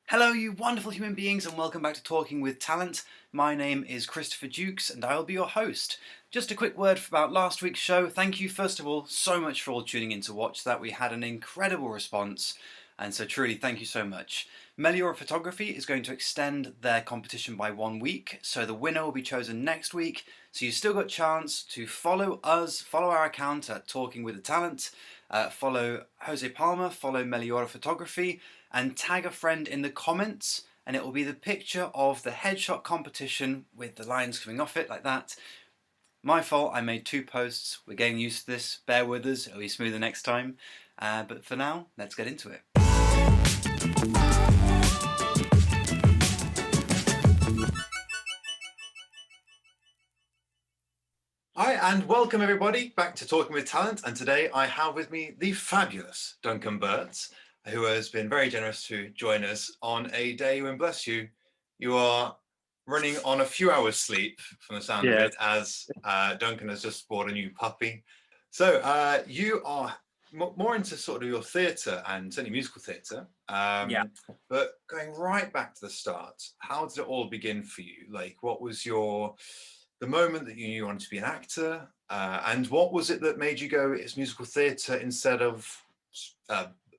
Hello, you wonderful human beings, and welcome back to Talking with Talent. My name is Christopher Dukes, and I will be your host. Just a quick word about last week's show. Thank you, first of all, so much for all tuning in to watch that. We had an incredible response, and so truly thank you so much. Meliora Photography is going to extend their competition by 1 week, so the winner will be chosen next week. So you've still got a chance to follow us, follow our account at Talking with the Talent, follow Jose Palmer, follow Meliora Photography, and tag a friend in the comments, and it will be the picture of the headshot competition with the lines coming off it like that. My fault, I made 2 posts. We're getting used to this. Bear with us, it'll be smoother next time. But for now, let's get into it. Hi, and welcome everybody back to Talking with Talent. And today I have with me the fabulous Duncan Burt, who has been very generous to join us on a day when, bless you, you are running on a few hours sleep from the sound of it, as Duncan has just bought a new puppy. So you are more into sort of your theatre and certainly musical theatre. But going right back to the start, how did it all begin for you? Like, what was the moment that you knew you wanted to be an actor, and what was it that made you go, it's musical theatre instead of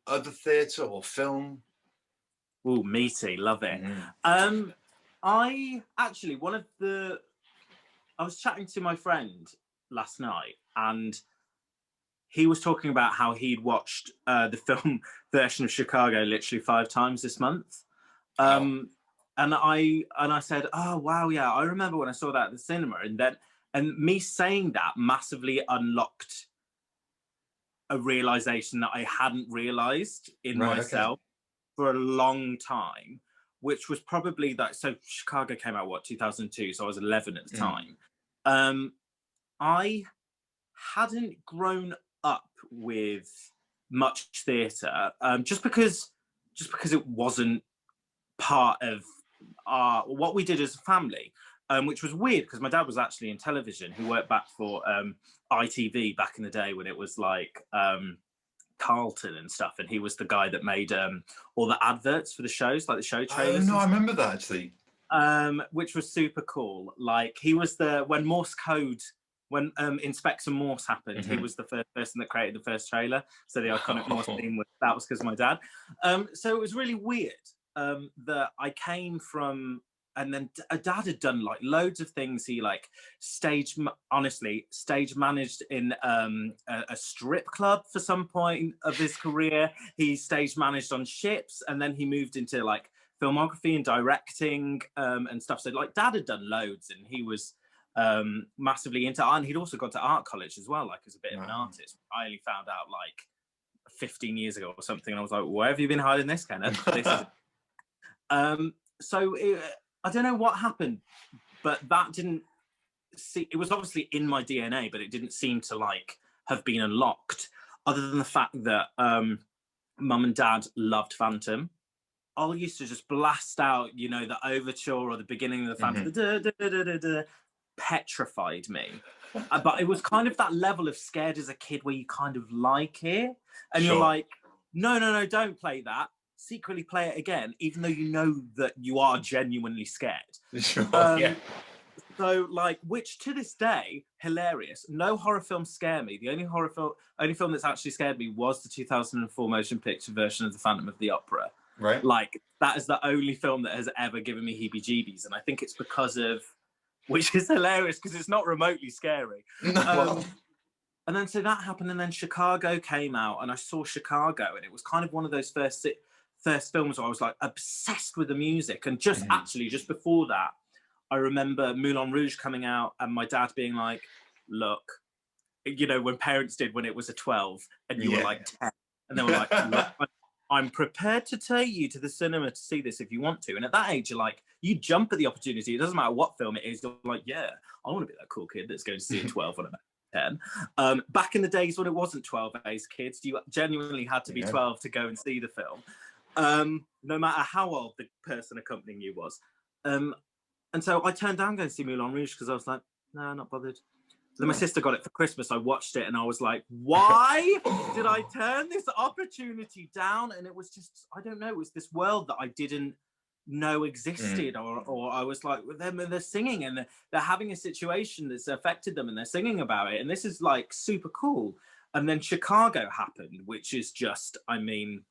other theatre or film? Oh, meaty, love it. I actually, I was chatting to my friend last night, and he was talking about how he'd watched the film version of Chicago literally 5 times this month. And I said, oh wow, yeah, I remember when I saw that at the cinema, and me saying that massively unlocked a realization that I hadn't realized in myself for a long time, which was probably that. So Chicago came out 2002, so I was 11 at the time. I hadn't grown up with much theatre, just because it wasn't part of what we did as a family, which was weird because my dad was actually in television. He worked back for ITV back in the day when it was like Carlton and stuff, and he was the guy that made all the adverts for the shows, like the show trailers. Oh no, I remember that actually. Which was super cool. Like, he was when Morse code, when Inspector Morse happened, he was the first person that created the first trailer. So the iconic Morse theme was because of my dad. So it was really weird that I came from. And then Dad had done like loads of things. He like stage managed in a strip club for some point of his career. He stage managed on ships, and then he moved into like filmography and directing and stuff. So like Dad had done loads, and he was massively into art. And he'd also gone to art college as well, like as a bit of an artist. I only found out like 15 years ago or something, and I was like, where have you been hiding this, Kenneth? This is I don't know what happened, but that didn't see. It was obviously in my DNA, but it didn't seem to like have been unlocked. Other than the fact that Mum and Dad loved Phantom, I used to just blast out, you know, the overture or the beginning of the Phantom. Petrified me, but it was kind of that level of scared as a kid where you kind of like it, and you're like, no, don't play that. Secretly play it again, even though you know that you are genuinely scared. So like, which to this day, hilarious. No horror films scare me. The only film that's actually scared me was the 2004 motion picture version of The Phantom of the Opera. Right. Like, that is the only film that has ever given me heebie-jeebies, and I think it's because of, which is hilarious because it's not remotely scary. And then so that happened, and then Chicago came out, and I saw Chicago, and it was kind of one of those first films where I was like obsessed with the music. And just before that, I remember Moulin Rouge coming out, and my dad being like, look, you know, when parents did when it was a 12 and you were like 10, and they were like, look, I'm prepared to take you to the cinema to see this if you want to. And at that age, you're like, you jump at the opportunity. It doesn't matter what film it is. You're like, yeah, I want to be that cool kid that's going to see a 12 on a 10. Back in the days when it wasn't 12 A's kids, you genuinely had to be 12 to go and see the film. No matter how old the person accompanying you was. And so I turned down going to see Moulin Rouge because I was like, no, not bothered. Then my sister got it for Christmas. I watched it and I was like, why did I turn this opportunity down? And it was just, I don't know, it was this world that I didn't know existed. Or I was like, well, they're singing and they're having a situation that's affected them and they're singing about it. And this is like super cool. And then Chicago happened, which is just, I mean,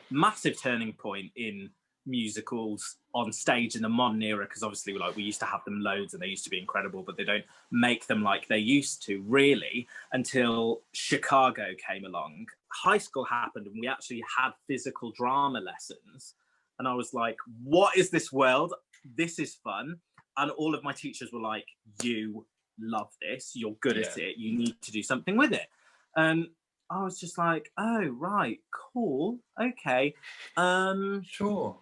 massive turning point in musicals on stage in the modern era, because obviously we used to have them loads and they used to be incredible, but they don't make them like they used to really until Chicago came along. High school happened and we actually had physical drama lessons, and I was like, what is this world? This is fun. And all of my teachers were like, you love this, you're good at it, you need to do something with it. And I was just like, oh, right, cool, okay. Sure.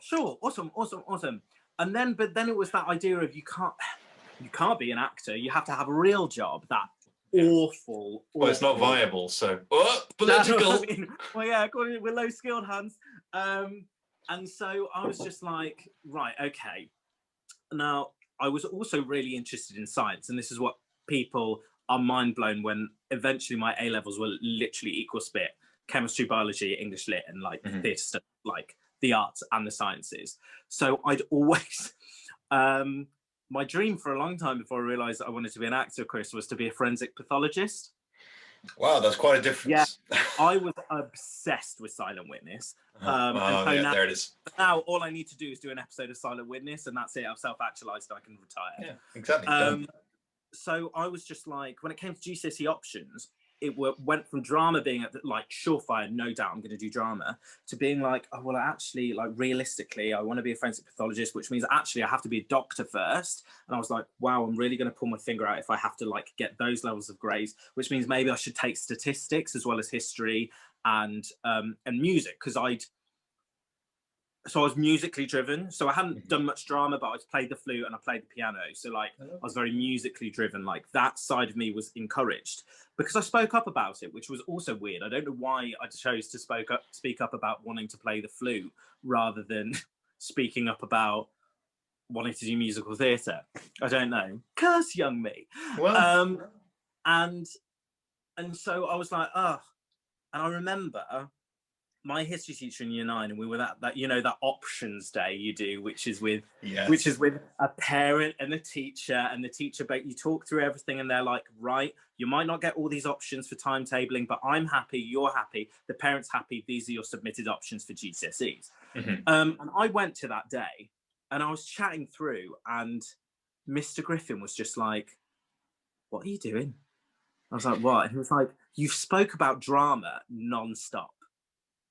Sure, awesome. And then, but then it was that idea of you can't be an actor, you have to have a real job. That awful. Well, it's not viable, so political. I mean, well, yeah, we're low skilled hands. And so I was just like, right, okay. Now, I was also really interested in science, and this is what people are mind blown when eventually my A levels were literally equal split: chemistry, biology, English lit, and like theatre stuff, like the arts and the sciences. So I'd always, my dream for a long time before I realised that I wanted to be an actor, Chris, was to be a forensic pathologist. Wow, that's quite a difference. Yeah, I was obsessed with Silent Witness. There it is. Now all I need to do is do an episode of Silent Witness, and that's it. I've self-actualized. I can retire. Yeah, exactly. So I was just like, when it came to GCSE options, it went from drama being like surefire, no doubt I'm going to do drama, to being like, oh well, actually, like realistically, I want to be a forensic pathologist, which means actually I have to be a doctor first. And I was like, wow, I'm really going to pull my finger out if I have to like get those levels of grades, which means maybe I should take statistics as well as history and music, because I was musically driven. So I hadn't done much drama, but I played the flute and I played the piano. So like I was very musically driven. Like that side of me was encouraged because I spoke up about it, which was also weird. I don't know why I chose to speak up about wanting to play the flute rather than speaking up about wanting to do musical theatre. I don't know. Curse young me. Well, and so I was like, oh, and I remember my history teacher in year 9, and we were that that options day you do, which is with a parent and a teacher, and the teacher, you talk through everything and they're like, right, you might not get all these options for timetabling, but I'm happy, you're happy, the parent's happy, these are your submitted options for GCSEs. And I went to that day and I was chatting through, and Mr. Griffin was just like, what are you doing? I was like, what? And he was like, you spoke about drama non-stop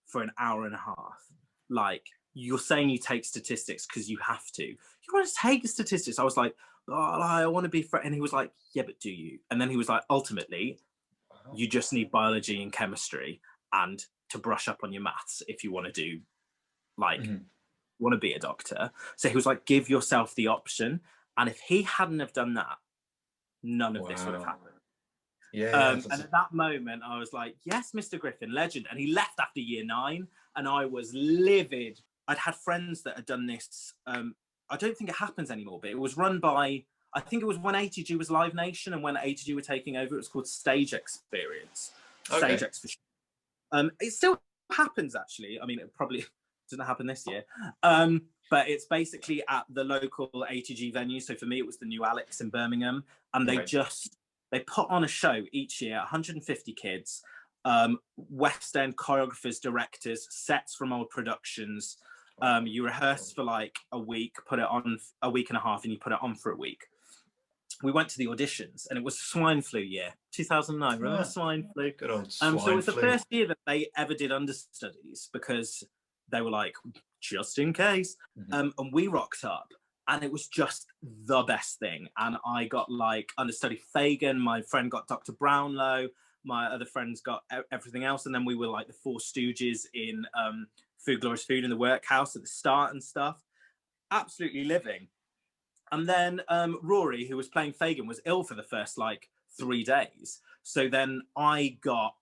for an hour and a half. Like, you're saying you take statistics because you have to. You want to take statistics? I was like, oh, I want to be and he was like, yeah, but do you? And then he was like, ultimately, you just need biology and chemistry and to brush up on your maths if you want to do, like, want to be a doctor. So he was like, give yourself the option. And if he hadn't have done that, none of this would have happened. And at that moment I was like, yes, Mr. Griffin, legend. And he left after year 9 and I was livid. I'd had friends that had done this. I don't think it happens anymore, but it was run by, I think it was when ATG was Live Nation, and when ATG were taking over, it was called Stage Experience. Stage X for sure. It still happens actually. I mean, it probably doesn't happen this year. But it's basically at the local ATG venue. So for me, it was the New Alex in Birmingham, and they put on a show each year, 150 kids, West End choreographers, directors, sets from old productions. You rehearse for like a week, put it on a week and a half, and you put it on for a week. We went to the auditions, and it was swine flu year, 2009. Remember swine flu? Good old swine flu. So it was the first year that they ever did understudies, because they were like, just in case. And we rocked up. And it was just the best thing. And I got like understudy Fagin, my friend got Dr. Brownlow, my other friends got everything else. And then we were like the Four Stooges in Food Glorious Food in the workhouse at the start and stuff. Absolutely living. And then Rory, who was playing Fagin, was ill for the first like 3 days. So then I got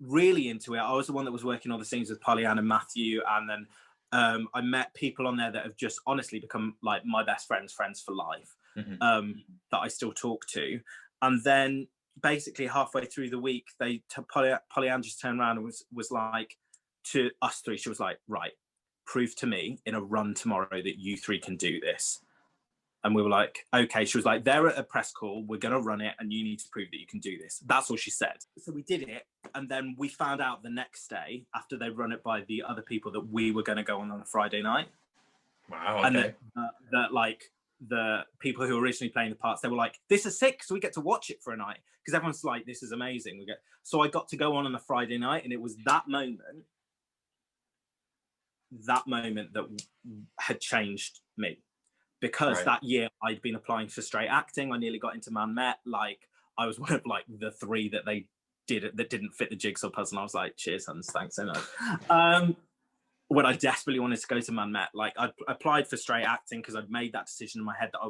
really into it. I was the one that was working all the scenes with Polly Ann and Matthew. And then I met people on there that have just honestly become like my best friends for life. that I still talk to. And then basically halfway through the week, Polly-Ann just turned around and was like, to us three, she was like, right, prove to me in a run tomorrow that you three can do this. And we were like, okay. She was like, they're at a press call, we're going to run it, and you need to prove that you can do this. That's all she said. So we did it. And then we found out the next day, after they'd run it by the other people, that we were going to go on a Friday night. Wow, okay. And that like, the people who were originally playing the parts, they were like, this is sick, so we get to watch it for a night. Because everyone's like, this is amazing. So I got to go on a Friday night, and it was that moment that had changed me. Because that year I'd been applying for straight acting. I nearly got into Man Met. Like, I was one of like the three that they did that didn't fit the jigsaw puzzle. And I was like, cheers, Hans, thanks so much. When I desperately wanted to go to Man Met, like I applied for straight acting because I'd made that decision in my head that I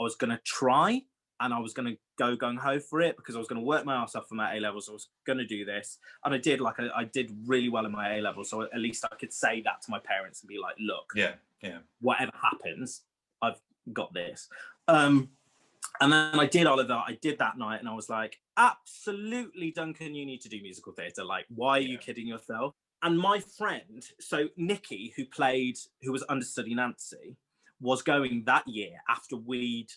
was going to try, and I was going to go gung-ho for it because I was going to work my ass off for my A-levels. I was going to do this. And I did. Like, I did really well in my A-levels. So at least I could say that to my parents and be like, look, whatever happens, I've got this. And then I did Oliver. I did that night, and I was like, absolutely, Duncan, you need to do musical theatre. Like, why are you kidding yourself? And my friend, so Nikki, who was understudy Nancy, was going that year after we'd,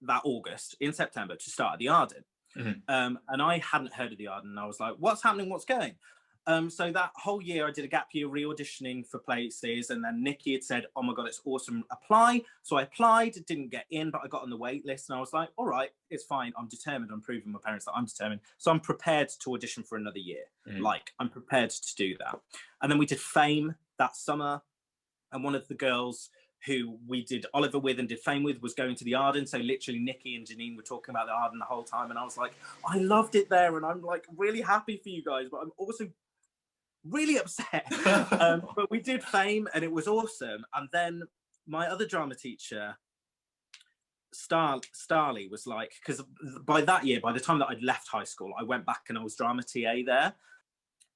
that August, in September, to start at the Arden. And I hadn't heard of the Arden, and I was like, what's happening, what's going? So that whole year I did a gap year re-auditioning for places, and then Nikki had said, oh my God, it's awesome, apply. So I applied, didn't get in, but I got on the wait list, and I was like, all right, it's fine. I'm determined. I'm proving my parents that I'm determined. So I'm prepared to audition for another year. Like, I'm prepared to do that. And then we did Fame that summer, and one of the girls who we did Oliver with and did Fame with was going to the Arden. So literally Nikki and Janine were talking about the Arden the whole time. And I was like, I loved it there. And I'm like really happy for you guys, but I'm also really upset. But we did Fame, and it was awesome. And then my other drama teacher, Starley, was like, because by that year, by the time that I'd left high school, I went back and I was drama TA there.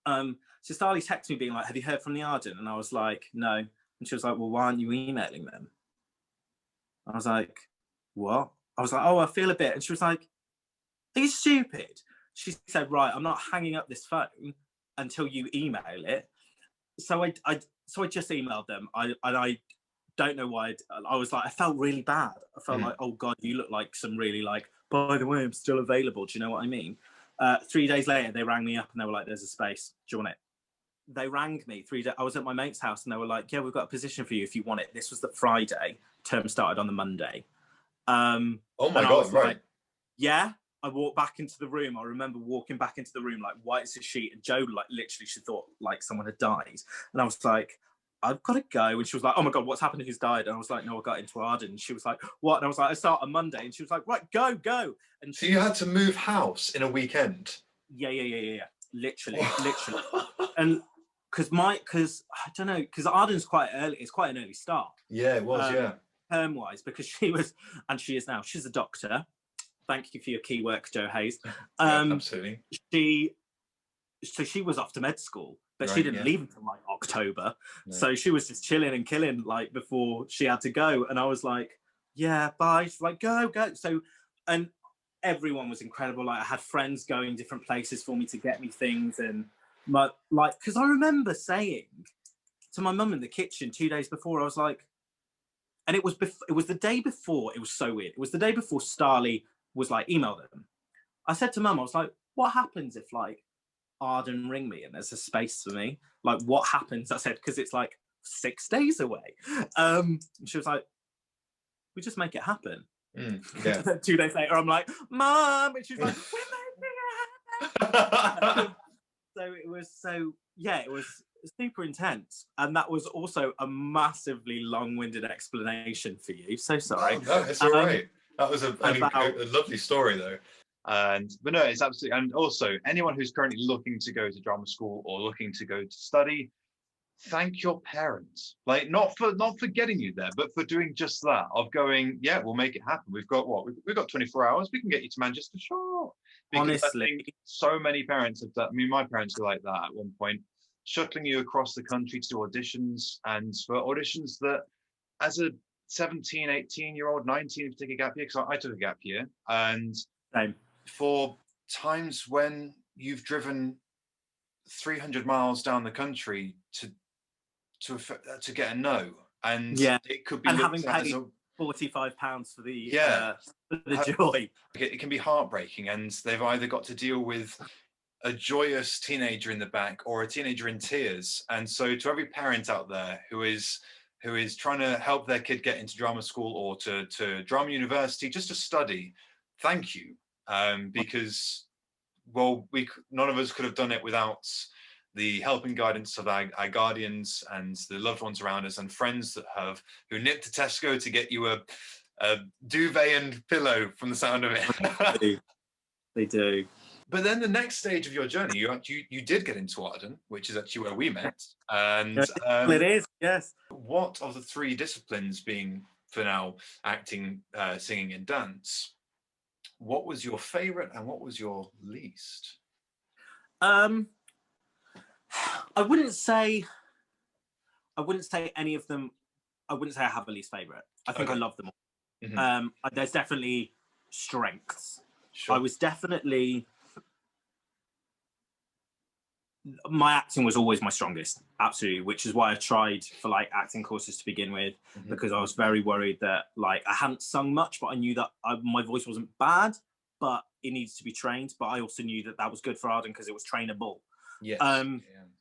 So Starley texted me being like, have you heard from the Arden? And I was like, no. And she was like, well, why aren't you emailing them? I was like, what? I was like, oh, I feel a bit. And she was like, are you stupid? She said, right, I'm not hanging up this phone until you email it. So I just emailed them. I don't know why. I was like, I felt really bad. I felt like, oh God, you look like some really like, by the way, I'm still available. Do you know what I mean? 3 days later, they rang me up and they were like, there's a space. Do you want it? They rang me 3 days. I was at my mate's house and they were like, yeah, we've got a position for you if you want it. This was the Friday. Term started on the Monday. Oh my God, right. Like, yeah. I walked back into the room. I remember walking back into the room like white as a sheet, and Joe like literally she thought like someone had died. And I was like, I've got to go. And she was like, oh my God, what's happened? Who's died? And I was like, no, I got into Arden. And she was like, what? And I was like, I start on Monday. And she was like, right, go. And so you had to move house in a weekend? Yeah. Literally. And because I don't know, because Arden's quite early. It's quite an early start. Yeah, it was, term wise, because she was, and she is now, she's a doctor. Thank you for your key work, Joe Hayes. Absolutely. She was off to med school, but she didn't leave until like October. No. So she was just chilling and killing like before she had to go. And I was like, yeah, bye. She's like, go. So, and everyone was incredible. Like I had friends going different places for me to get me things. And because I remember saying to my mum in the kitchen 2 days before, I was like, and it was the day before, it was so weird. It was the day before Starley was like, email them. I said to mum, I was like, what happens if like Arden ring me and there's a space for me? Like what happens? I said, because it's like 6 days away. And she was like, we just make it happen. Yeah. 2 days later, I'm like, Mum, and she's like, we're making it happen. It was super intense, and that was also a massively long-winded explanation for you. So sorry. Oh, no, it's all right. That was a lovely story, though. But no, it's absolutely. And also, anyone who's currently looking to go to drama school or looking to go to study, thank your parents. Like not for getting you there, but for doing just that. Of going, yeah, we'll make it happen. We've got 24 hours. We can get you to Manchester, sure. Because honestly, I think so many parents have done. I mean, my parents were like that at one point, shuttling you across the country to auditions, and for auditions that, as a 17, 18-year-old, 19 if you take a gap year, because I took a gap year. And Same. for times when you've driven 300 miles down the country to get a no, and Yeah. it could be And looked having at paid as a £45 for the yeah, for the joy. it can be heartbreaking, and they've either got to deal with a joyous teenager in the back or a teenager in tears. And so to every parent out there who is trying to help their kid get into drama school or to drama university, just to study, thank you, because well, none of us could have done it without the help and guidance of our guardians and the loved ones around us, and friends who nipped to Tesco to get you a duvet and pillow from the sound of it. They do. But then the next stage of your journey, you did get into Arden, which is actually where we met. And it is, yes. What of the three disciplines, being for now acting, singing, and dance, what was your favourite and what was your least? I wouldn't say any of them. I wouldn't say I have a least favourite. I think I love them all. Mm-hmm. There's definitely strengths. Sure. I was definitely, my acting was always my strongest, absolutely, which is why I tried for like acting courses to begin with, mm-hmm. because I was very worried that like I hadn't sung much, but I knew that my voice wasn't bad, but it needs to be trained. But I also knew that was good for Arden because it was trainable. Yes.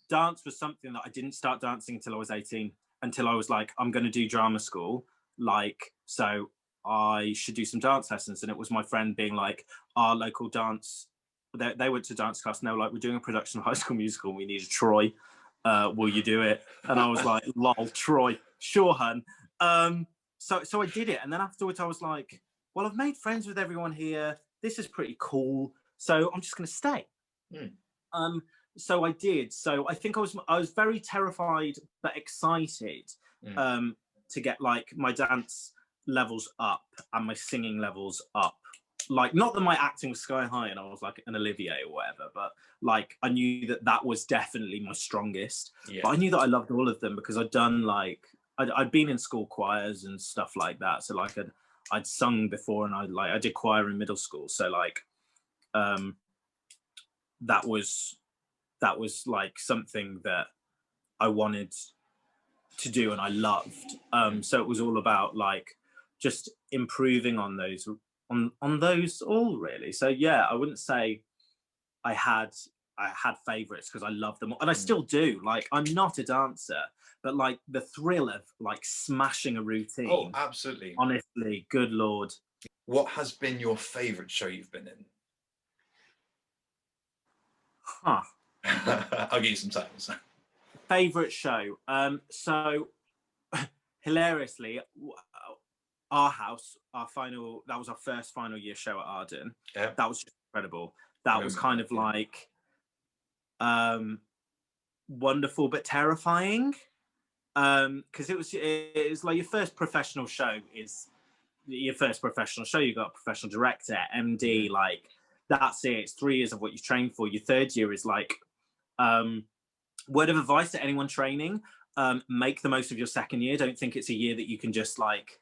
Dance was something that I didn't start dancing until I was 18, until I was like, I'm going to do drama school, like, so I should do some dance lessons. And it was my friend being like, our local dance, they went to dance class and they were like, we're doing a production of High School Musical and we need a Troy. Will you do it? And I was like, lol, Troy, sure, hun. So I did it. And then afterwards I was like, well, I've made friends with everyone here. This is pretty cool. So I'm just going to stay. So I did. So I think I was very terrified but excited to get like my dance levels up and my singing levels up. Like, not that my acting was sky high and I was like an Olivier or whatever, but like I knew that was definitely my strongest. Yeah. But I knew that I loved all of them because I'd done like I'd been in school choirs and stuff like that. So like I'd sung before, and I did choir in middle school. So like that was like something that I wanted to do and I loved. So it was all about like just improving on those all, really. So yeah, I wouldn't say I had favorites because I love them all, and I still do. Like, I'm not a dancer, but like the thrill of like smashing a routine. Oh, absolutely. Honestly, good Lord. What has been your favorite show you've been in? Huh. I'll give you some titles. Favorite show. So hilariously, our house, that was our first final year show at Arden. Yeah. That was just incredible. That was kind of like wonderful but terrifying. Because it was like your first professional show. You got a professional director, MD, like that's it. It's 3 years of what you train for. Your third year is like word of advice to anyone training. Make the most of your second year. Don't think it's a year that you can just like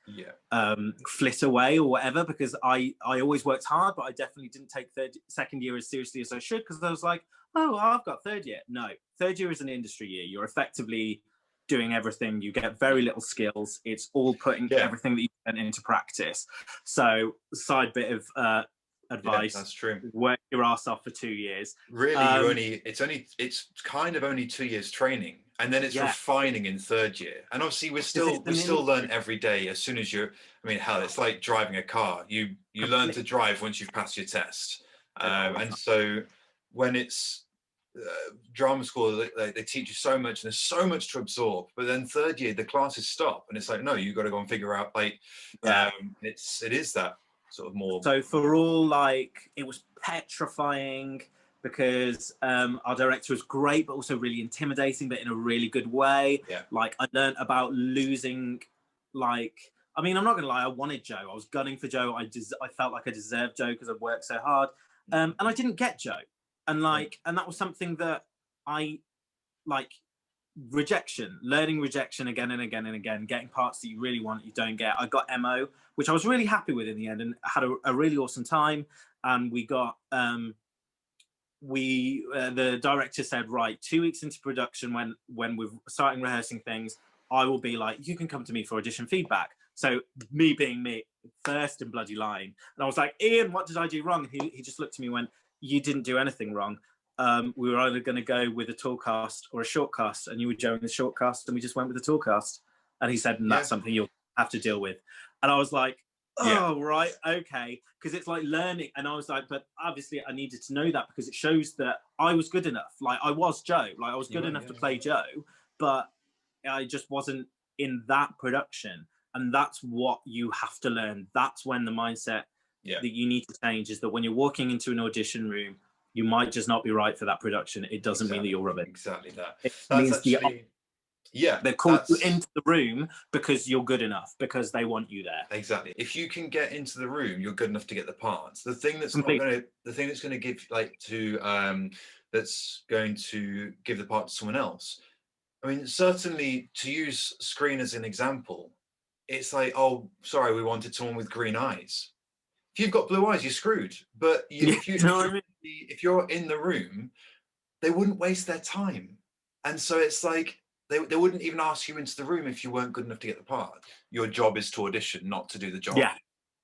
flit away or whatever, because I always worked hard, but I definitely didn't take second year as seriously as I should, because I was like, oh, I've got third year. No, third year is an industry year. You're effectively doing everything. You get very little skills. It's all putting everything that you spent into practice. So side bit of advice, that's true, work your ass off for 2 years. Really, it's kind of only 2 years training, and then it's refining in third year. And obviously we still learn every day. As soon as hell, it's like driving a car. You learn to drive once you've passed your test. And so when it's drama school, they teach you so much, and there's so much to absorb. But then third year, the classes stop, and it's like, no, you got to go and figure out like it is that sort of more. So for all, like, it was petrifying because our director was great, but also really intimidating, but in a really good way. Yeah. Like, I learned about losing, like, I mean, I'm not gonna lie, I wanted Joe. I was gunning for Joe. I felt like I deserved Joe because I worked so hard, and I didn't get Joe. And like, and that was something that I, like, rejection, learning rejection again and again and again, getting parts that you really want, you don't get. I got MO, which I was really happy with in the end, and had a really awesome time. And we got, the director said, right, 2 weeks into production, when we're starting rehearsing things, I will be like, you can come to me for audition feedback. So me being me, first in bloody line. And I was like, Ian, what did I do wrong? And he just looked at me and went, you didn't do anything wrong. We were either going to go with a tall cast or a short cast, and you were doing the short cast, and we just went with the tall cast. And he said, and that's something you'll have to deal with. And I was like, oh, right, okay. Because it's like learning. And I was like, but obviously I needed to know that, because it shows that I was good enough. Like, I was Joe. Like, I was good enough to play Joe, but I just wasn't in that production. And that's what you have to learn. That's when the mindset that you need to change is that when you're walking into an audition room, you might just not be right for that production. It doesn't mean that you're rubbish. Exactly that. It That's means actually, they're called you into the room because you're good enough, because they want you there. Exactly. If you can get into the room, you're good enough to get the parts. The thing that's not going to, the thing that's going to give that's going to give the part to someone else. I mean, certainly, to use Screen as an example, it's like, oh, sorry, we wanted someone with green eyes. If you've got blue eyes, you're screwed. But if you're in the room, they wouldn't waste their time. And so it's like, they wouldn't even ask you into the room if you weren't good enough to get the part. Your job is to audition, not to do the job. Yeah,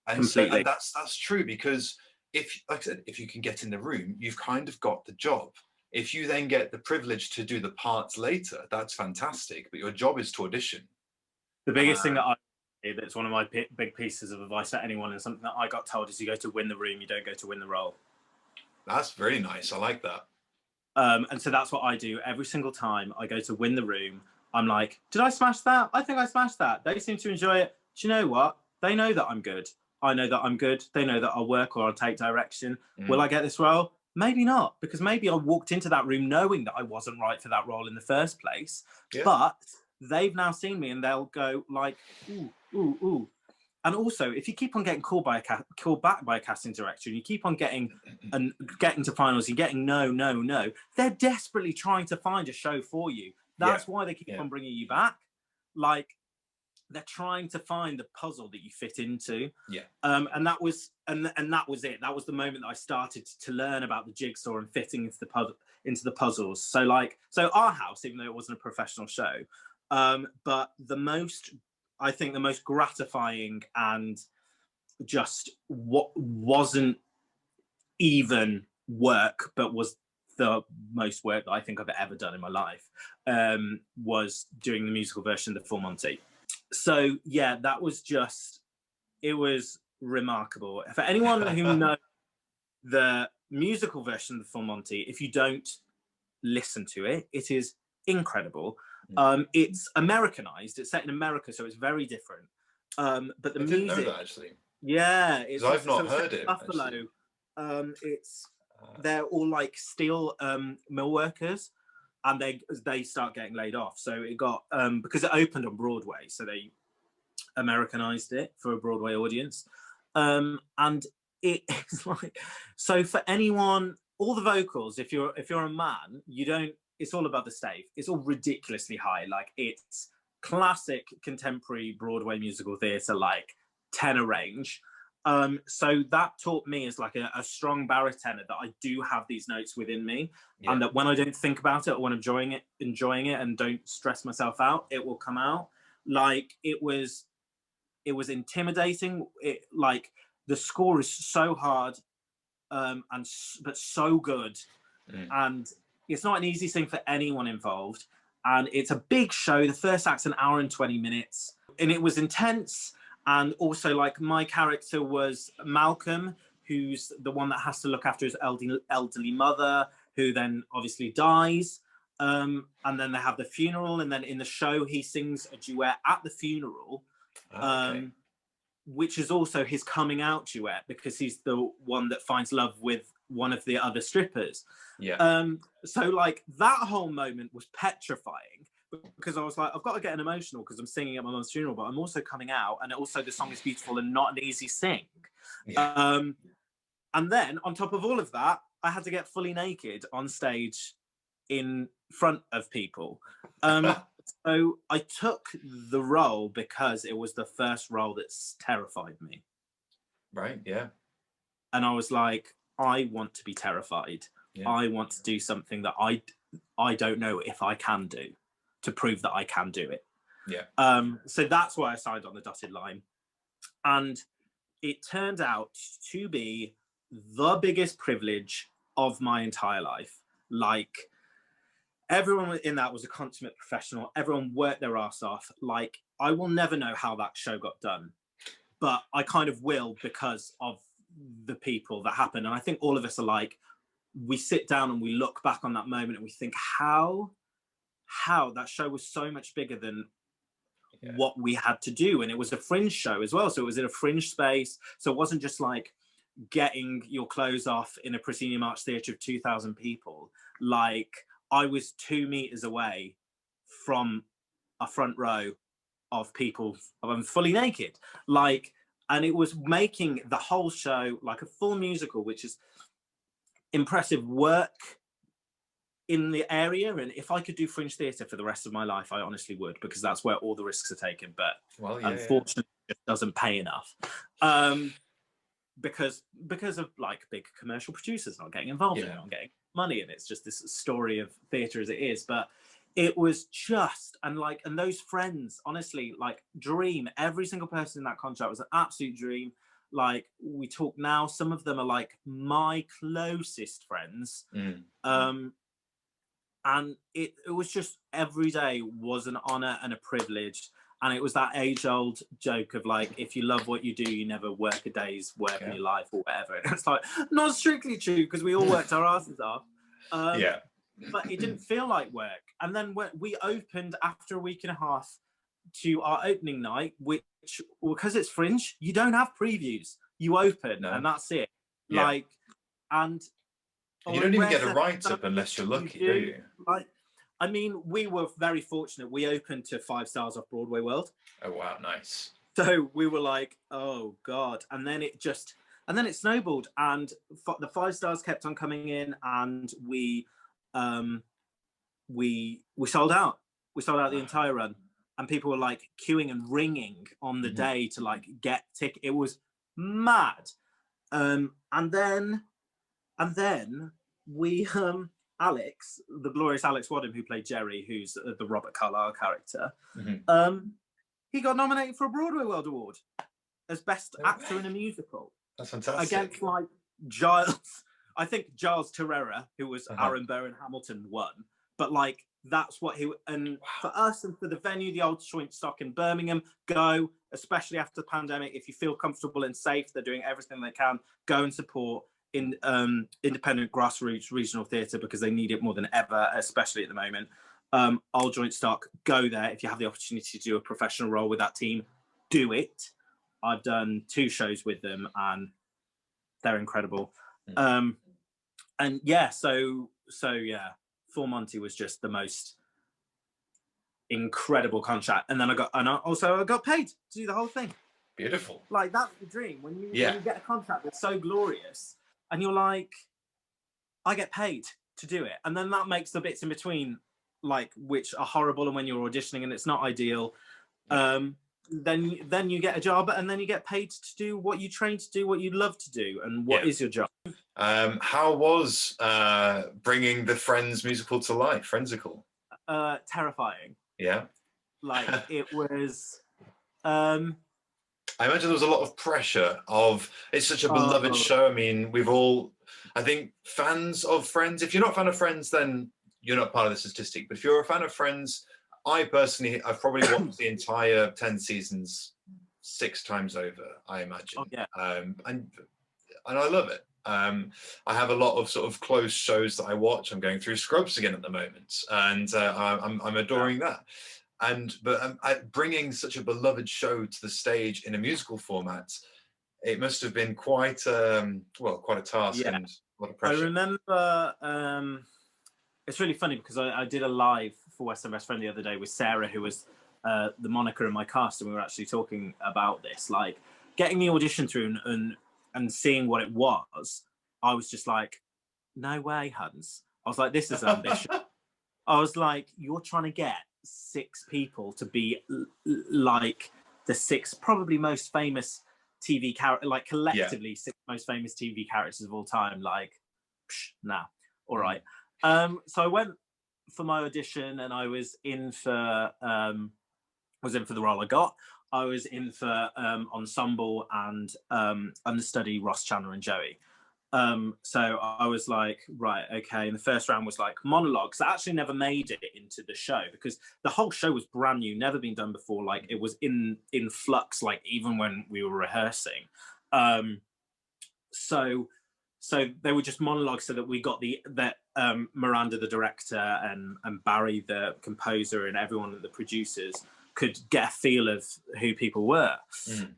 and completely. So, and that's true, because if, like I said, if you can get in the room, you've kind of got the job. If you then get the privilege to do the parts later, that's fantastic. But your job is to audition. The biggest thing that's one of my big pieces of advice to anyone, and something that I got told, is you go to win the room, you don't go to win the role. That's very nice. I like that. And so that's what I do every single time I go to win the room. I'm like, did I smash that? I think I smashed that. They seem to enjoy it. Do you know what? They know that I'm good. I know that I'm good. They know that I'll work or I'll take direction. Will I get this role? Maybe not, because maybe I walked into that room knowing that I wasn't right for that role in the first place. Yeah. But they've now seen me, and they'll go like, ooh, ooh, ooh. And also, if you keep on getting called back by a casting director, and you keep on getting to finals, you're getting no, they're desperately trying to find a show for you. That's why they keep on bringing you back. Like, they're trying to find the puzzle that you fit into. Yeah. And that was that was it. That was the moment that I started to learn about the jigsaw and fitting into the puzzles. So Our House, even though it wasn't a professional show, but I think the most gratifying and just what wasn't even work, but was the most work that I think I've ever done in my life, was doing the musical version of The Full Monty. So yeah, it was remarkable. For anyone who knows the musical version of The Full Monty, if you don't listen to it, it is incredible. It's Americanized. It's set in America, so it's very different. But the music, didn't know that, actually. Yeah, I've not heard it. Buffalo. They're all like steel mill workers, and they start getting laid off. So it got because it opened on Broadway, so they Americanized it for a Broadway audience, and it's like, so for anyone, all the vocals, if you're a man, you don't. It's all above the stage. It's all ridiculously high. Like, it's classic contemporary Broadway musical theatre, like tenor range. So that taught me as like a strong baritone that I do have these notes within me, and that when I don't think about it or when I'm enjoying it and don't stress myself out, it will come out. Like, it was intimidating. Like, the score is so hard, but so good, and it's not an easy thing for anyone involved. And it's a big show. The first act's an hour and 20 minutes. And it was intense. And also, like, my character was Malcolm, who's the one that has to look after his elderly mother, who then obviously dies. And then they have the funeral. And then in the show, he sings a duet at the funeral, which is also his coming out duet, because he's the one that finds love with one of the other strippers. So like, that whole moment was petrifying, because I was like, I've got to get an emotional because I'm singing at my mum's funeral, but I'm also coming out, and also the song is beautiful and not an easy sing. And then on top of all of that, I had to get fully naked on stage in front of people. So I took the role because it was the first role that's terrified me. Right, yeah. And I was like, I want to be terrified. Yeah. I want to do something that I don't know if I can do, to prove that I can do it. Yeah. So that's why I signed on the dotted line. And it turned out to be the biggest privilege of my entire life. Like, everyone in that was a consummate professional. Everyone worked their ass off. Like, I will never know how that show got done, but I kind of will, because of the people that happened. And I think all of us are like, we sit down and we look back on that moment and we think how that show was so much bigger than what we had to do. And it was a fringe show as well. So it was in a fringe space. So it wasn't just like getting your clothes off in a proscenium arch theatre of 2,000 people. Like, I was 2 meters away from a front row of people fully naked. Like, and it was making the whole show like a full musical, which is impressive work in the area. And if I could do fringe theatre for the rest of my life, I honestly would, because that's where all the risks are taken. But unfortunately, it doesn't pay enough. Because of like big commercial producers not getting involved in it, not getting money, and it's just this story of theatre as it is. But it was just, and those friends, honestly, like, dream. Every single person in that contract was an absolute dream. Like, we talk now, some of them are like my closest friends. And it was just, every day was an honor and a privilege. And it was that age-old joke of like, if you love what you do, you never work a day's work in your life or whatever. And it's like, not strictly true, because we all worked our asses off. But it didn't feel like work. And then we opened after a week and a half to our opening night, which, because it's fringe, you don't have previews. You open and that's it. Like, and you don't even get a write-up unless you're lucky, do you? Like, I mean, we were very fortunate. We opened to 5 stars off Broadway World. Oh, wow, nice. So we were like, oh God. And then it snowballed, and the 5 stars kept on coming in, and we sold out. We sold out the entire run, and people were like queuing and ringing on the day to like get tickets. It was mad. And then we, Alex, the glorious Alex Wadham, who played Jerry, who's the Robert Carlyle character, he got nominated for a Broadway World Award as Best Actor in a Musical. That's fantastic. Against like Giles, I think Giles Terrera, who was Aaron Burr in Hamilton, won. But like, that's what and for us and for the venue, the Old Joint Stock in Birmingham, go, especially after the pandemic, if you feel comfortable and safe, they're doing everything they can, go and support in independent grassroots regional theatre, because they need it more than ever, especially at the moment. Old Joint Stock, go there. If you have the opportunity to do a professional role with that team, do it. I've done 2 shows with them and they're incredible. And yeah, so yeah, Full Monty was just the most incredible contract. And then I got paid to do the whole thing. Beautiful. Like, that's the dream. When you get a contract that's so glorious, and you're like, I get paid to do it. And then that makes the bits in between, like, which are horrible, and when you're auditioning and it's not ideal, then you get a job, and then you get paid to do what you trained to do, what you love to do. And what is your job? How was bringing the Friends musical to life, Friendsicle? Terrifying. Yeah. Like, it was... I imagine there was a lot of pressure it's such a beloved show. I mean, I think fans of Friends, if you're not a fan of Friends, then you're not part of the statistic. But if you're a fan of Friends, I've probably watched the entire 10 seasons 6 times over, I imagine. And I love it. I have a lot of sort of close shows that I watch. I'm going through Scrubs again at the moment, and I'm adoring that. But bringing such a beloved show to the stage in a musical format, it must have been quite a task and a lot of pressure. I remember, it's really funny because I did a live for West End Best Friend the other day with Sarah, who was the moniker in my cast, and we were actually talking about this, like, getting the audition through and seeing what it was. I was just like, no way, Hans. I was like, this is ambition. I was like, you're trying to get 6 people to be like the 6 probably most famous TV character, like collectively 6 most famous TV characters of all time. Like, nah, all right. So I went for my audition, and I was in for the role I got. I was in for ensemble and understudy Ross, Chandler, and Joey. So I was like, right, okay. And the first round was like monologues that actually never made it into the show, because the whole show was brand new, never been done before. Like, it was in flux, like even when we were rehearsing. So they were just monologues, so that we got that Miranda, the director, and Barry, the composer, and everyone at the producers could get a feel of who people were.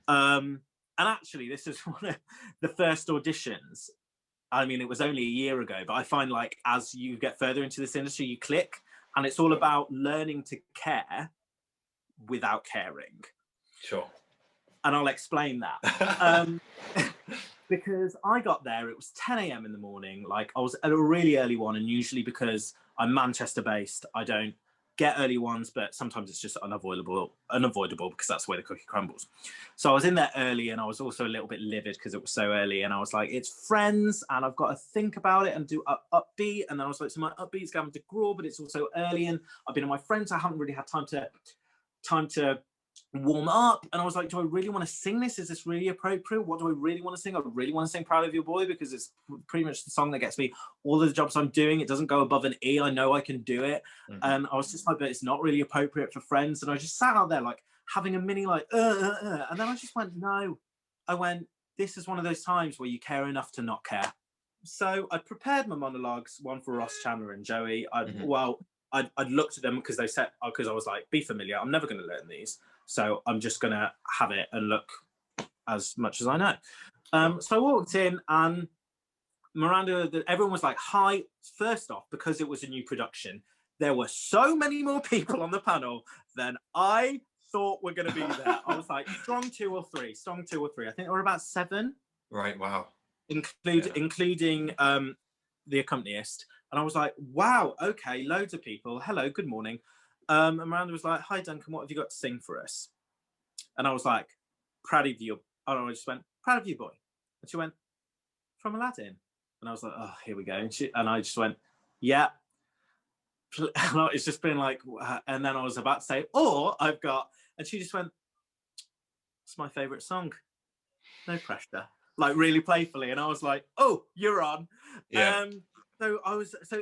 And actually, this is one of the first auditions. I mean, it was only a year ago, but I find, like, as you get further into this industry, you click, and it's all about learning to care without caring. Sure. And I'll explain that. Because I got there, it was 10 a.m. in the morning. Like, I was at a really early one, and usually, because I'm Manchester based, I don't get early ones, but sometimes it's just unavoidable because that's where the cookie crumbles. So I was in there early, and I was also a little bit livid because it was so early, and I was like, it's Friends, and I've got to think about it and do upbeat. And then I was like, so my upbeat's going to grow, but it's also early, and I've been with my friends, so I haven't really had time to warm up. And I was like, do I really want to sing this? Is this really appropriate? What do I really want to sing? I really want to sing Proud of Your Boy, because it's pretty much the song that gets me all of the jobs I'm doing. It doesn't go above an E. I know I can do it. And I was just like, but it's not really appropriate for Friends. And I just sat out there like having a mini like and then I just went, no. I went, this is one of those times where you care enough to not care. So I prepared my monologues, one for Ross, Chandler, and Joey. I'd looked at them because they said, because I was like, be familiar, I'm never going to learn these, so I'm just going to have it and look as much as I know. So I walked in, and Miranda, everyone was like, hi. First off, because it was a new production, there were so many more people on the panel than I thought were going to be there. I was like, strong two or three. I think there were about 7. Right, wow. Including the accompanist. And I was like, wow, okay, loads of people. Hello, good morning. And Miranda was like, hi, Duncan, what have you got to sing for us? And I was like, proud of you. And I just went, proud of you, boy. And she went, from Aladdin. And I was like, oh, here we go. And I just went, yeah. And it's just been like, and then I was about to say, I've got, and she just went, it's my favourite song. No pressure. Like, really playfully. And I was like, oh, you're on. Yeah. So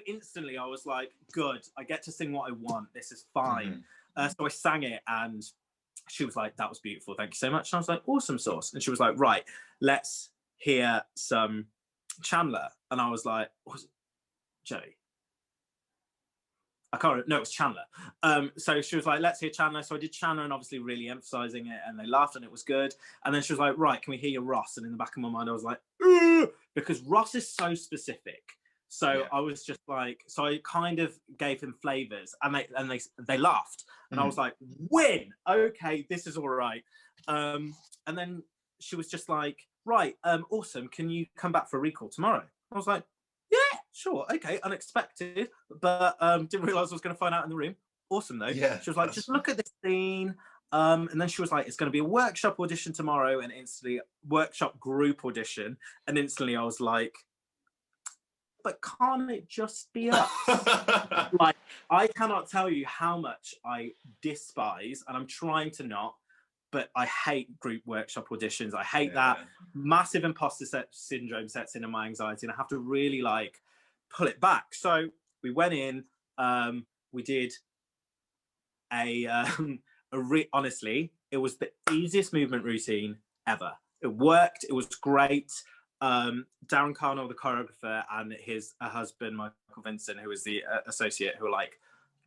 instantly I was like, good, I get to sing what I want. This is fine. So I sang it, and she was like, that was beautiful. Thank you so much. And I was like, awesome sauce. And she was like, right, let's hear some Chandler. And I was like, was it Joey? I can't remember. No, it was Chandler. So she was like, let's hear Chandler. So I did Chandler, and obviously really emphasizing it, and they laughed, and it was good. And then she was like, right, can we hear your Ross? And in the back of my mind, I was like, because Ross is so specific. So I was just like, so I kind of gave him flavors, and they laughed. And I was like, win. Okay, this is all right. And then she was just like, right, awesome. Can you come back for a recall tomorrow? I was like, yeah, sure, okay, unexpected, but didn't realize I was going to find out in the room. Awesome though. Yeah, she was like, just look at this scene, and then she was like, it's going to be a workshop audition tomorrow, and instantly workshop group audition, and instantly I was like, but can't it just be us? Like, I cannot tell you how much I despise, and I'm trying to not, but I hate group workshop auditions. I hate that. Massive imposter syndrome sets in, and my anxiety, and I have to really like pull it back. So we went in, we did honestly, it was the easiest movement routine ever. It worked. It was great. Darren Carnell, the choreographer, and his husband, Michael Vincent, who was the associate, who were like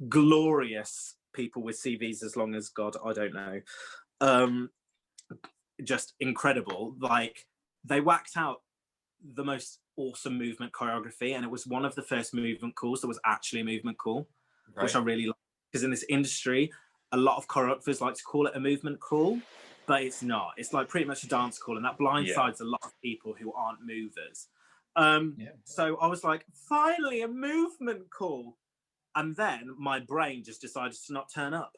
glorious people with CVs as long as God, I don't know. Just incredible. Like, they whacked out the most awesome movement choreography, and it was one of the first movement calls that was actually a movement call, which I really like, because in this industry a lot of choreographers like to call it a movement call, but it's not. It's like pretty much a dance call, and that blindsides a lot of people who aren't movers. So I was like, finally a movement call. And then my brain just decided to not turn up.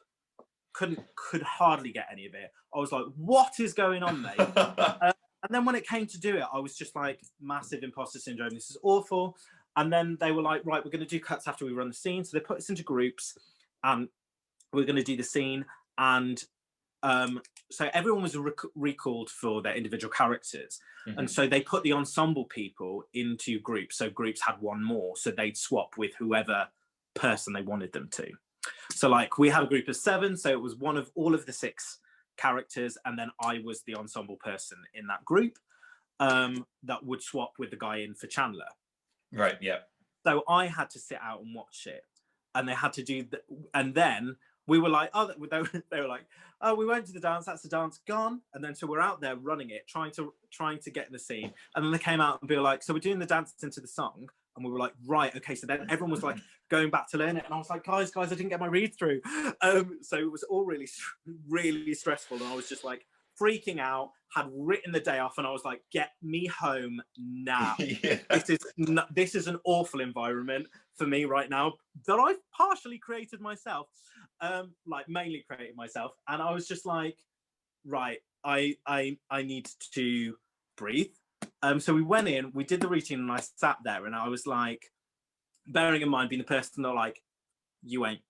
Could hardly get any of it. I was like, what is going on, mate? And then when it came to do it, I was just like, massive imposter syndrome. This is awful. And then they were like, right, we're going to do cuts after we run the scene. So they put us into groups and we're going to do the scene. And so everyone was recalled for their individual characters. Mm-hmm. And so they put the ensemble people into groups. So groups had one more. So they'd swap with whoever person they wanted them to. So like we had a group of 7. So it was one of all of the 6 characters. And then I was the ensemble person in that group that would swap with the guy in for Chandler. Right, yeah. So I had to sit out and watch it. And they had to do and then we were like, oh, they were like, oh, we won't do the dance. That's the dance gone. And then so we're out there running it, trying to get in the scene. And then they came out and be like, so we're doing the dance into the song. And we were like, right, okay. So then everyone was like going back to learn it. And I was like, guys, I didn't get my read through. So it was all really, really stressful. And I was just like freaking out, had written the day off. And I was like, get me home now. Yeah. This is an awful environment for me right now that I've partially created myself, like mainly created myself. And I was just like, right, I need to breathe. So we went in, we did the routine, and I sat there, and I was like, bearing in mind being the person that like, you ain't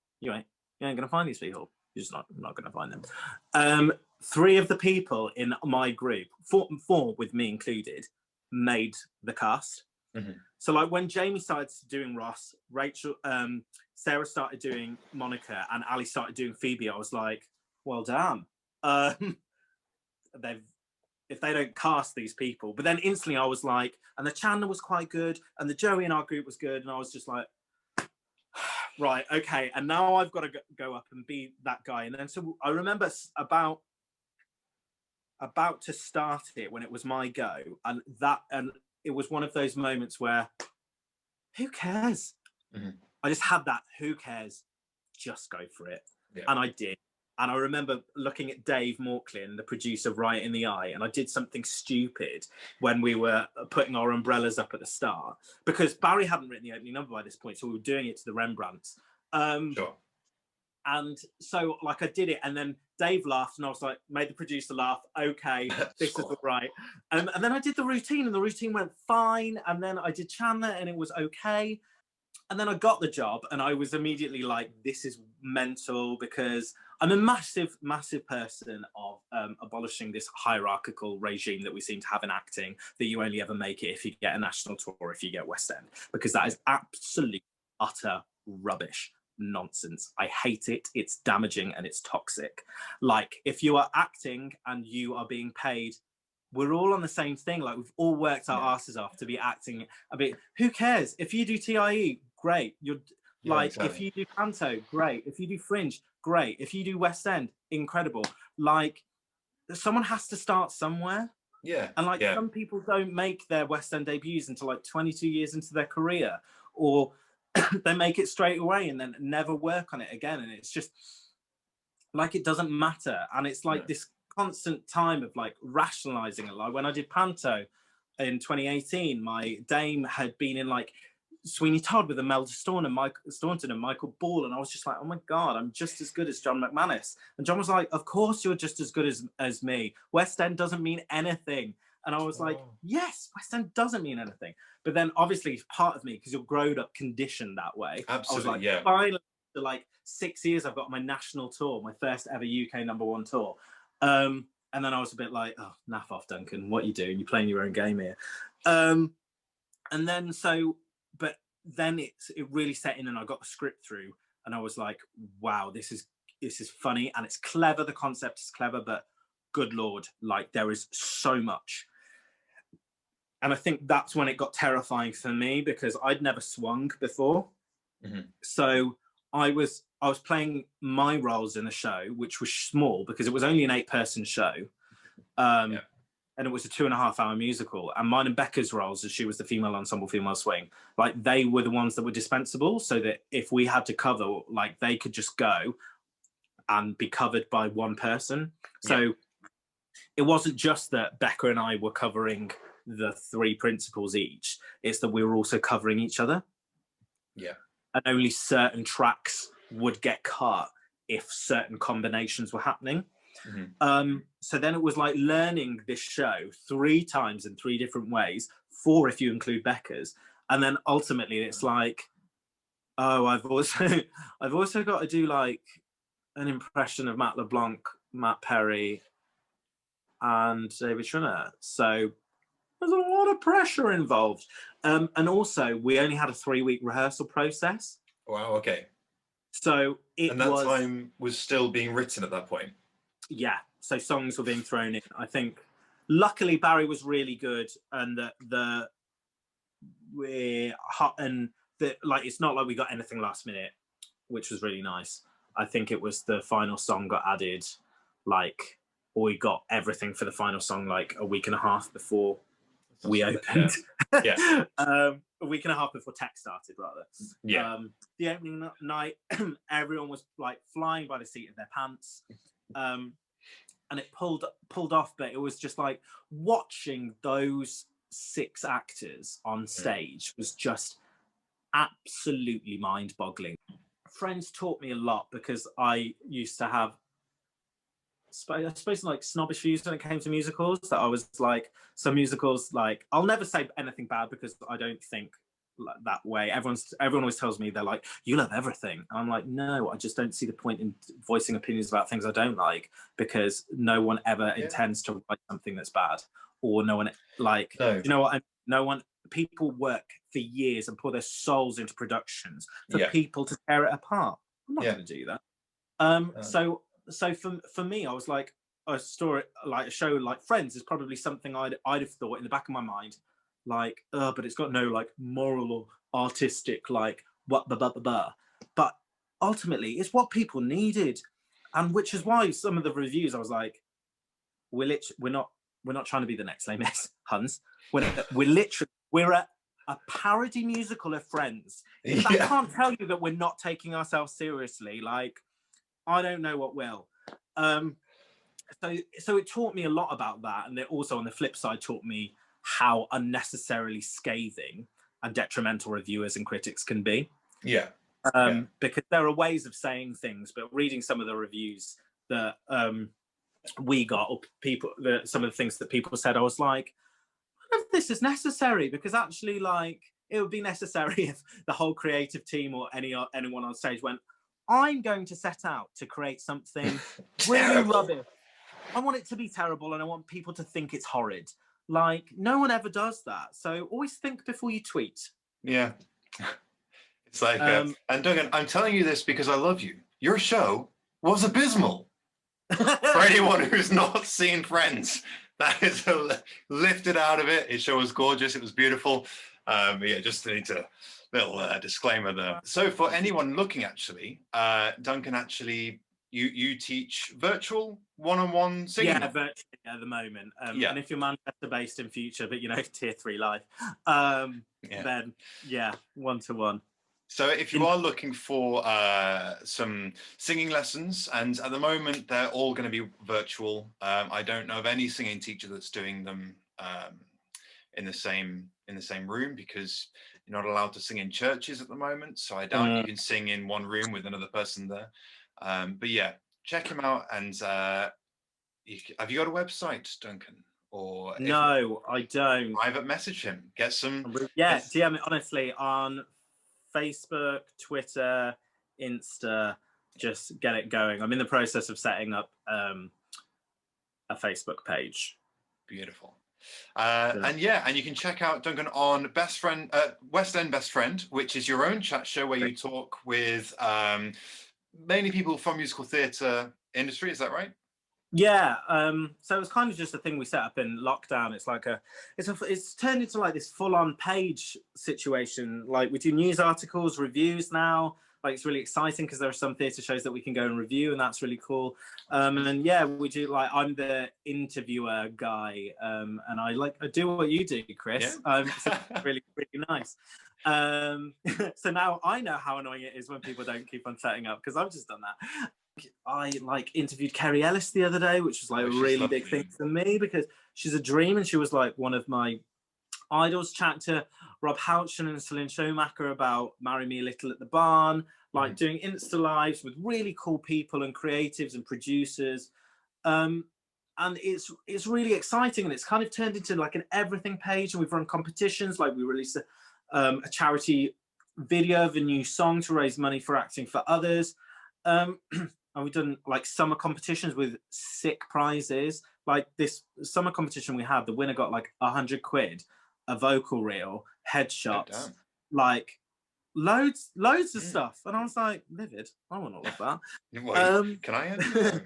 gonna find these people. You're just not gonna find them. 3 of the people in my group, 4 with me included, made the cast. Mm-hmm. So like when Jamie started doing Ross, Rachel, Sarah started doing Monica, and Ali started doing Phoebe, I was like, well, damn. If they don't cast these people. But then instantly I was like, and the Chandler was quite good, and the Joey in our group was good, and I was just like, right, okay, and now I've got to go up and be that guy. And then so I remember about to start it when it was my go, and it was one of those moments where, who cares? Mm-hmm. I just had that, who cares? Just go for it. Yeah. And I did. And I remember looking at Dave Morklin, the producer, right in the eye, and I did something stupid when we were putting our umbrellas up at the start, because Barry hadn't written the opening number by this point, so we were doing it to the Rembrandts. Sure. And so, like, I did it, and then Dave laughed, and I was like, made the producer laugh. Okay, this is all right. And then I did the routine, and the routine went fine. And then I did Chandler, and it was okay. And then I got the job, and I was immediately like, this is mental, because I'm a massive, massive person of abolishing this hierarchical regime that we seem to have in acting, that you only ever make it if you get a national tour, if you get West End, because that is absolute, utter rubbish. Nonsense. I hate it. It's damaging and it's toxic. Like, if you are acting and you are being paid, we're all on the same thing. Like, we've all worked our asses off to be acting a bit. Who cares? If you do TIE, great. You're like, exactly. If you do Panto, great. If you do Fringe, great. If you do West End, incredible. Like, someone has to start somewhere. Yeah. And like, some people don't make their West End debuts until like 22 years into their career, or they make it straight away and then never work on it again. And it's just like, it doesn't matter. And it's like this constant time of like rationalizing it. Like when I did Panto in 2018, my dame had been in like Sweeney Todd with Imelda Staunton and Michael Ball. And I was just like, oh my God, I'm just as good as John McManus. And John was like, of course you're just as good as me. West End doesn't mean anything. And I was like, yes, West End doesn't mean anything. But then obviously part of me, because you're grown up conditioned that way. Absolutely, I was like, finally, after like 6 years, I've got my national tour, my first ever UK #1 tour. And then I was a bit like, oh, naff off, Duncan. What are you doing? You're playing your own game here. And then but then it really set in, and I got the script through, and I was like, wow, this is funny, and it's clever. The concept is clever, but good Lord, like there is so much. And I think that's when it got terrifying for me, because I'd never swung before. Mm-hmm. So I was playing my roles in the show, which was small because it was only an 8-person show. And it was a 2.5-hour musical. And mine and Becca's roles, as she was the female ensemble, female swing, like they were the ones that were dispensable, so that if we had to cover, like they could just go and be covered by one person. So it wasn't just that Becca and I were covering the 3 principals each, it's that we were also covering each other. and only certain tracks would get cut if certain combinations were happening. So then it was like learning this show 3 times in 3 different ways, 4 if you include Becca's, and then ultimately it's like, oh, I've also got to do like an impression of Matt LeBlanc, Matt Perry, and David Schwimmer. So there's a lot of pressure involved. And also, we only had a 3-week rehearsal process. Wow, okay. So and that time was still being written at that point? Yeah, so songs were being thrown in. I think, luckily, Barry was really good, and it's not like we got anything last minute, which was really nice. I think it was the final song got added, or we got everything for the final song like a week and a half before we opened. Yeah. A week and a half before tech started, rather. Yeah. The opening night, everyone was like flying by the seat of their pants. And it pulled off, but it was just like watching those 6 actors on stage was just absolutely mind-boggling. Friends taught me a lot because I used to have, I suppose, like snobbish views when it came to musicals. That I was like, some musicals, like, I'll never say anything bad because I don't think like that way. Everyone always tells me, they're like, you love everything. And I'm like, no, I just don't see the point in voicing opinions about things I don't like, because no one ever intends to write something that's bad, or no one you know what, people work for years and pour their souls into productions for people to tear it apart. I'm not going to do that. So for me, I was like, a story like a show like Friends is probably something I'd have thought in the back of my mind, like, but it's got no like moral or artistic like what but ultimately it's what people needed, and which is why some of the reviews I was like, we're not trying to be the next Les Mis, Hans. We're a parody musical of Friends. If I can't tell you that we're not taking ourselves seriously, like, I don't know what will. So it taught me a lot about that, and it also on the flip side taught me how unnecessarily scathing and detrimental reviewers and critics can be. Because there are ways of saying things, but reading some of the reviews that we got, or some of the things that people said, I was like, none of this is necessary, because actually, like, it would be necessary if the whole creative team or anyone on stage went, I'm going to set out to create something really rubbish. I want it to be terrible, and I want people to think it's horrid. Like, no one ever does that. So always think before you tweet. Yeah. It's like, and Duncan, I'm telling you this because I love you. Your show was abysmal. For anyone who's not seen Friends, that is lifted out of it. His show was gorgeous. It was beautiful. Just need to little disclaimer there. So for anyone looking, actually, Duncan, actually, you teach virtual one-on-one singing? Yeah, virtually at the moment. And if you're Manchester-based in future, but, tier 3 live, then, one-to-one. So if you are looking for some singing lessons, and at the moment they're all going to be virtual. I don't know of any singing teacher that's doing them in the same room, because you're not allowed to sing in churches at the moment. So I doubt you can sing in one room with another person there. But yeah, check him out. And have you got a website, Duncan? Or no, I don't. Private message him. Get some. Yeah, DM it honestly on Facebook, Twitter, Insta. Just get it going. I'm in the process of setting up a Facebook page. Beautiful. And you can check out Duncan on West End Best Friend, which is your own chat show where you talk with mainly people from musical theatre industry. Is that right? Yeah. So it's kind of just a thing we set up in lockdown. It's like it's turned into like this full-on page situation. Like, we do news articles, reviews now. Like, it's really exciting because there are some theatre shows that we can go and review, and that's really cool. And yeah, we do, like, I'm the interviewer guy, and I do what you do, Chris. So it's really, really nice. So now I know how annoying it is when people don't keep on setting up, because I've just done that. I interviewed Kerry Ellis the other day, which was like a really big thing for me, because she's a dream, and she was like one of my Idols, chat to Rob Houchen and Celine Schumacher about Marry Me a Little at the Barn, like doing Insta lives with really cool people and creatives and producers. And it's really exciting, and it's kind of turned into like an everything page, and we've run competitions. Like we released a charity video of a new song to raise money for Acting for Others. And we've done like summer competitions with sick prizes. Like this summer competition we had, the winner got like 100 quid, a vocal reel, headshots, like loads of stuff. And I was like, livid, I want all of that. Wait, can I have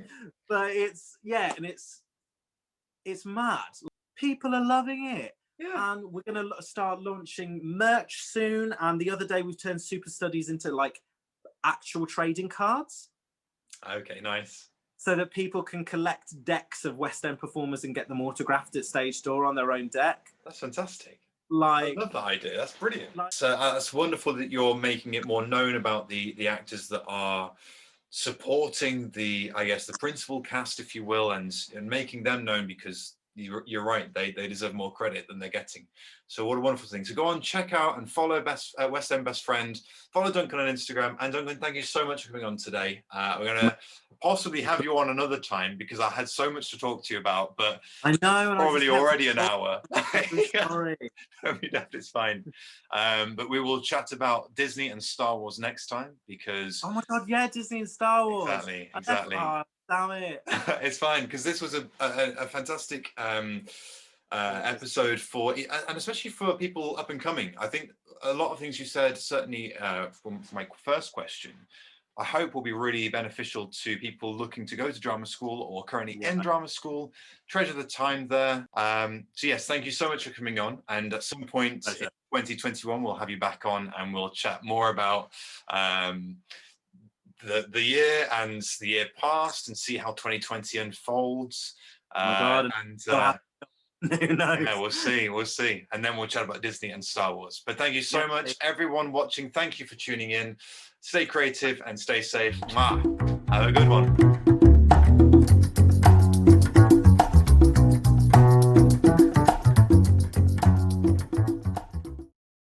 but it's, yeah, and it's mad. People are loving it. Yeah. And we're going to start launching merch soon. And the other day we've turned Super Studies into like actual trading cards. Okay, nice. So that people can collect decks of West End performers and get them autographed at Stage Door on their own deck. That's fantastic. Like, I love that idea. That's brilliant. So that's wonderful that you're making it more known about the actors that are supporting the, I guess, the principal cast, if you will, and making them known, because you're right, they deserve more credit than they're getting. So what a wonderful thing. So go on, check out and follow West End Best Friend, follow Duncan on Instagram. And Duncan, thank you so much for coming on today. We're going to possibly have you on another time, because I had so much to talk to you about, but I know, probably already an hour. Sorry. It's fine. But we will chat about Disney and Star Wars next time, because Oh my God, yeah, Disney and Star Wars. Exactly. Oh, damn it. It's fine, because this was a fantastic episode for, and especially for people up and coming. I think a lot of things you said, certainly from my first question, I hope will be really beneficial to people looking to go to drama school or currently in drama school. Treasure the time there. So yes, thank you so much for coming on. And at some point in 2021, we'll have you back on and we'll chat more about the year and the year past, and see how 2020 unfolds. Oh my God. And who knows? yeah, we'll see. And then we'll chat about Disney and Star Wars. But thank you so much, everyone watching. Thank you for tuning in. Stay creative and stay safe. Mwah. Have a good one.